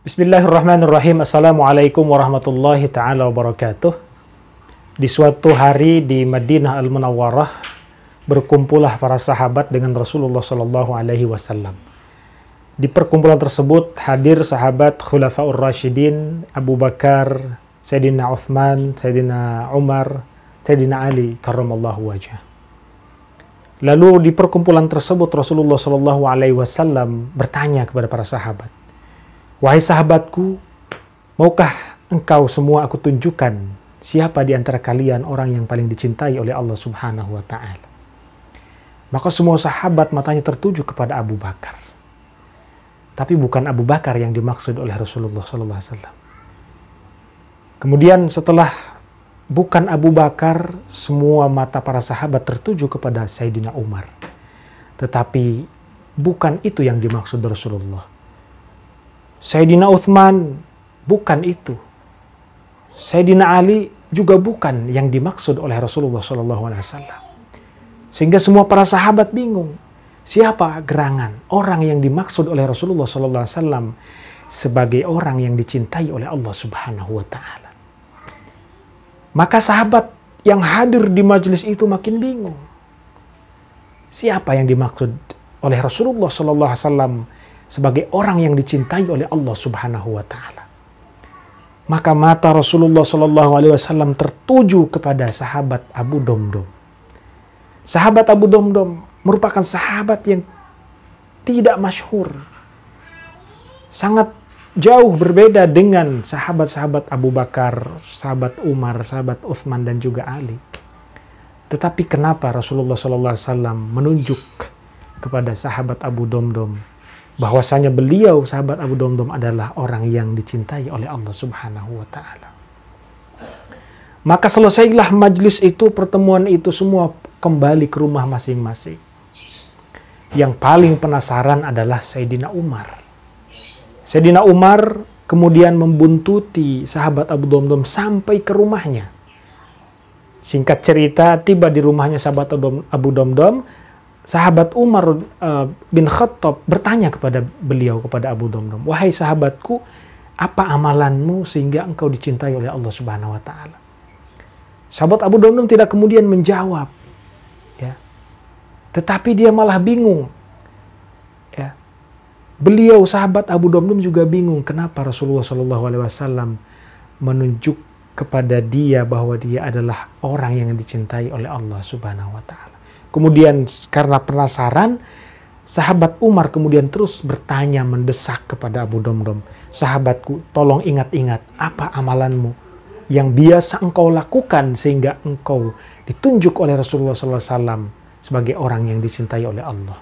Bismillahirrahmanirrahim. Assalamualaikum warahmatullahi ta'ala wabarakatuh. Di suatu hari di Madinah Al-Munawwarah, berkumpullah para sahabat dengan Rasulullah Sallallahu Alaihi Wasallam. Di perkumpulan tersebut hadir sahabat Khulafaur Rasyidin, Abu Bakar, Sayyidina Uthman, Sayyidina Umar, Sayyidina Ali, karramallahu wajhah. Lalu di perkumpulan tersebut Rasulullah Sallallahu Alaihi Wasallam bertanya kepada para sahabat, "Wahai sahabatku, maukah engkau semua aku tunjukkan siapa di antara kalian orang yang paling dicintai oleh Allah Subhanahu wa Ta'ala?" Maka semua sahabat matanya tertuju kepada Abu Bakar. Tapi bukan Abu Bakar yang dimaksud oleh Rasulullah Sallallahu Alaihi Wasallam. Kemudian setelah bukan Abu Bakar, semua mata para sahabat tertuju kepada Sayyidina Umar. Tetapi bukan itu yang dimaksud Rasulullah. Sayyidina Uthman, bukan itu. Sayyidina Ali juga bukan yang dimaksud oleh Rasulullah SAW. Sehingga semua para sahabat bingung. Siapa gerangan orang yang dimaksud oleh Rasulullah SAW sebagai orang yang dicintai oleh Allah Subhanahu wa Ta'ala? Maka sahabat yang hadir di majelis itu makin bingung. Siapa yang dimaksud oleh Rasulullah SAW sebagai orang yang dicintai oleh Allah Subhanahu wa Ta'ala? Maka mata Rasulullah SAW tertuju kepada sahabat Abu Domdom. Sahabat Abu Domdom merupakan sahabat yang tidak masyhur, sangat jauh berbeda dengan sahabat-sahabat Abu Bakar, sahabat Umar, sahabat Uthman dan juga Ali. Tetapi kenapa Rasulullah SAW menunjuk kepada sahabat Abu Domdom bahwasanya beliau, sahabat Abu Domdom, adalah orang yang dicintai oleh Allah Subhanahu wa Ta'ala? Maka selesailah majlis itu, pertemuan itu, semua kembali ke rumah masing-masing. Yang paling penasaran adalah Sayyidina Umar. Sayyidina Umar kemudian membuntuti sahabat Abu Domdom sampai ke rumahnya. Singkat cerita, tiba di rumahnya sahabat Abu Domdom, sahabat Umar bin Khattab bertanya kepada beliau, kepada Abu Domdom, "Wahai sahabatku, apa amalanmu sehingga engkau dicintai oleh Allah Subhanahu wa Ta'ala?" Sahabat Abu Domdom tidak kemudian menjawab, ya. Tetapi dia malah bingung. Ya. Beliau, sahabat Abu Domdom, juga bingung kenapa Rasulullah SAW menunjuk kepada dia bahwa dia adalah orang yang dicintai oleh Allah Subhanahu wa Ta'ala. Kemudian karena penasaran, sahabat Umar kemudian terus bertanya, mendesak kepada Abu Domdom, "Sahabatku, tolong ingat-ingat apa amalanmu yang biasa engkau lakukan sehingga engkau ditunjuk oleh Rasulullah SAW sebagai orang yang dicintai oleh Allah."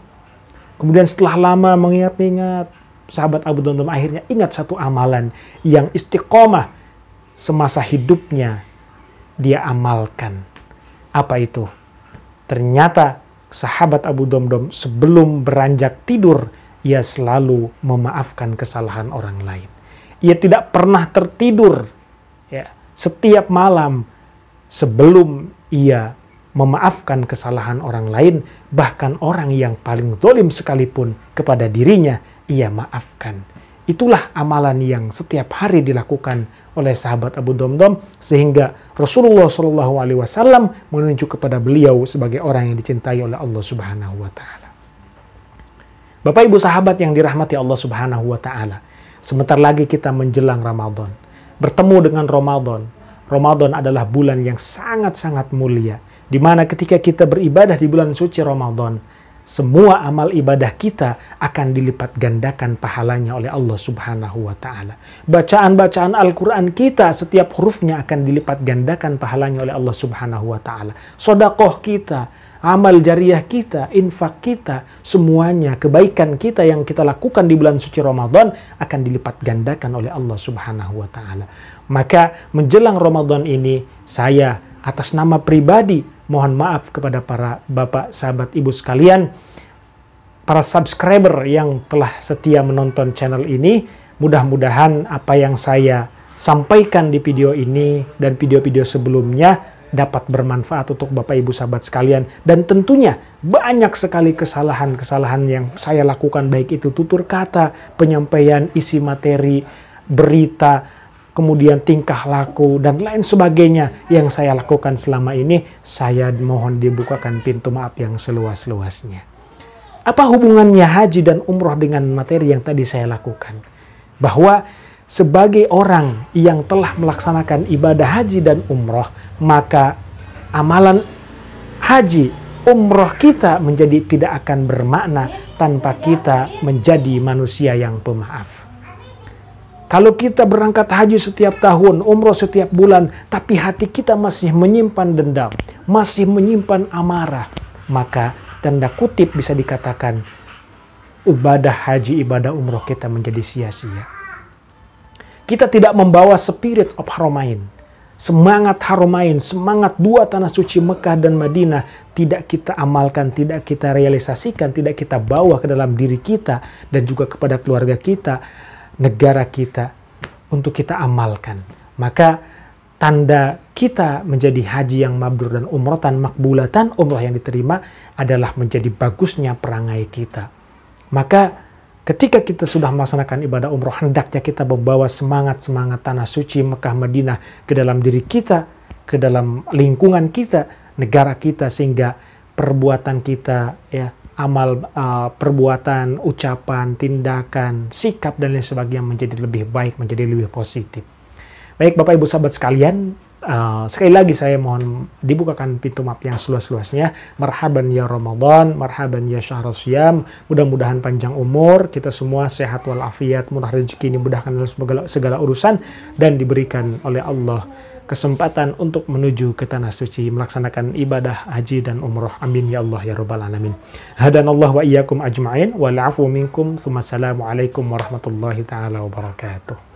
Kemudian setelah lama mengingat-ingat, sahabat Abu Domdom akhirnya ingat satu amalan yang istiqomah semasa hidupnya dia amalkan. Apa itu? Ternyata sahabat Abu Domdom sebelum beranjak tidur, ia selalu memaafkan kesalahan orang lain. Ia tidak pernah tertidur, ya, setiap malam sebelum ia memaafkan kesalahan orang lain, bahkan orang yang paling zalim sekalipun kepada dirinya, ia maafkan. Itulah amalan yang setiap hari dilakukan oleh sahabat Abu Domdom, sehingga Rasulullah SAW menunjuk kepada beliau sebagai orang yang dicintai oleh Allah Subhanahu wa Ta'ala. Bapak Ibu sahabat yang dirahmati Allah Subhanahu wa Ta'ala, sebentar lagi kita menjelang Ramadan, bertemu dengan Ramadan. Ramadan adalah bulan yang sangat-sangat mulia, di mana ketika kita beribadah di bulan suci Ramadan, semua amal ibadah kita akan dilipat gandakan pahalanya oleh Allah Subhanahu wa Ta'ala. Bacaan-bacaan Al-Quran kita, setiap hurufnya akan dilipat gandakan pahalanya oleh Allah Subhanahu wa Ta'ala. Sedekah kita, amal jariah kita, infak kita, semuanya kebaikan kita yang kita lakukan di bulan suci Ramadan akan dilipat gandakan oleh Allah Subhanahu wa Ta'ala. Maka menjelang Ramadan ini, saya atas nama pribadi mohon maaf kepada para bapak, sahabat, ibu sekalian, para subscriber yang telah setia menonton channel ini. Mudah-mudahan apa yang saya sampaikan di video ini dan video-video sebelumnya dapat bermanfaat untuk bapak ibu sahabat sekalian. Dan tentunya banyak sekali kesalahan-kesalahan yang saya lakukan, baik itu tutur kata, penyampaian isi materi, berita, kemudian tingkah laku, dan lain sebagainya yang saya lakukan selama ini, saya mohon dibukakan pintu maaf yang seluas-luasnya. Apa hubungannya haji dan umroh dengan materi yang tadi saya lakukan? Bahwa sebagai orang yang telah melaksanakan ibadah haji dan umroh, maka amalan haji, umroh kita menjadi tidak akan bermakna tanpa kita menjadi manusia yang pemaaf. Kalau kita berangkat haji setiap tahun, umroh setiap bulan, tapi hati kita masih menyimpan dendam, masih menyimpan amarah, maka tanda kutip bisa dikatakan ibadah haji, ibadah umroh kita menjadi sia-sia. Kita tidak membawa spirit of Haramain, semangat Haramain, semangat dua tanah suci Mekah dan Madinah, tidak kita amalkan, tidak kita realisasikan, tidak kita bawa ke dalam diri kita dan juga kepada keluarga kita, negara kita, untuk kita amalkan. Maka tanda kita menjadi haji yang mabrur dan umrotan makbulatan, umroh yang diterima, adalah menjadi bagusnya perangai kita. Maka ketika kita sudah melaksanakan ibadah umroh, hendaknya kita membawa semangat-semangat tanah suci Mekah Madinah ke dalam diri kita, ke dalam lingkungan kita, negara kita, sehingga perbuatan kita, ya, amal, perbuatan, ucapan, tindakan, sikap, dan lain sebagainya menjadi lebih baik, menjadi lebih positif. Baik Bapak Ibu sahabat sekalian, sekali lagi saya mohon dibukakan pintu maaf yang seluas-luasnya. Marhaban ya Ramadan, marhaban ya syahrul siyam. Mudah-mudahan panjang umur, kita semua sehat walafiat, murah rezeki, dimudahkan dalam segala urusan, dan diberikan oleh Allah kesempatan untuk menuju ke tanah suci, melaksanakan ibadah haji dan umroh. Amin ya Allah ya rabbal alamin. Hadanallah wa iyyakum ajma'in, wal afu minkum, tsumma assalamu alaikum warahmatullahi taala wabarakatuh.